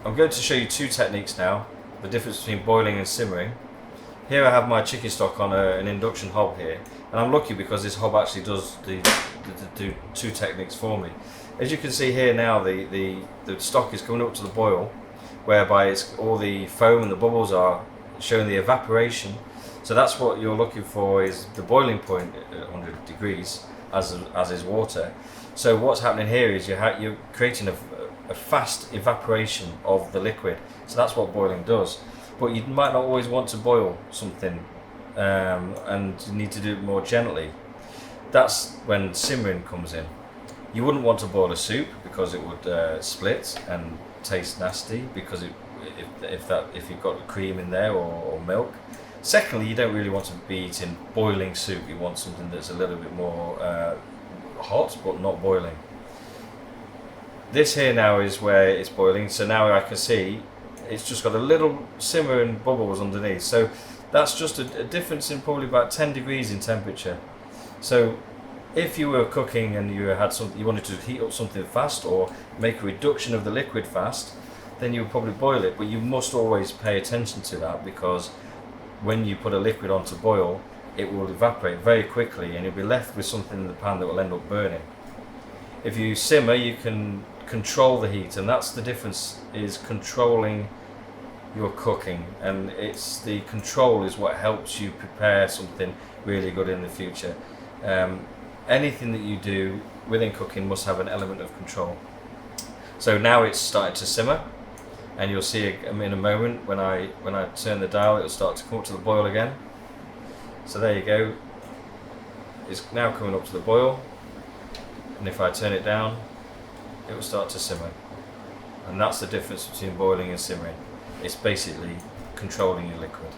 I'm going to show you two techniques now, the difference between boiling and simmering. Here I have my chicken stock on an induction hob here, and I'm lucky because this hob actually does do two techniques for me. As you can see here now, the stock is coming up to the boil, whereby it's all the foam and the bubbles are showing the evaporation. So that's what you're looking for, is the boiling point at 100 degrees, as is water. So what's happening here is you're creating a fast evaporation of the liquid. So that's what boiling does. But you might not always want to boil something, and you need to do it more gently. That's when simmering comes in. You wouldn't want to boil a soup because it would split and taste nasty, because if you've got cream in there or milk. Secondly, you don't really want to be eating boiling soup. You want something that's a little bit more hot but not boiling. This here now is where it's boiling, so now I can see it's just got a little simmering bubbles underneath. So that's just a difference in probably about 10 degrees in temperature. So if you were cooking and you wanted to heat up something fast or make a reduction of the liquid fast, then you would probably boil it. But you must always pay attention to that, because when you put a liquid on to boil, it will evaporate very quickly and you'll be left with something in the pan that will end up burning. If you simmer, you can control the heat, and that's the difference, is controlling your cooking, and it's the control is what helps you prepare something really good in the future. Anything that you do within cooking must have an element of control. So now it's starting to simmer, and you'll see in a moment when I turn the dial, it'll start to come up to the boil again. So there you go, it's now coming up to the boil, and if I turn it down, it will start to simmer. And that's the difference between boiling and simmering. It's basically controlling your liquid.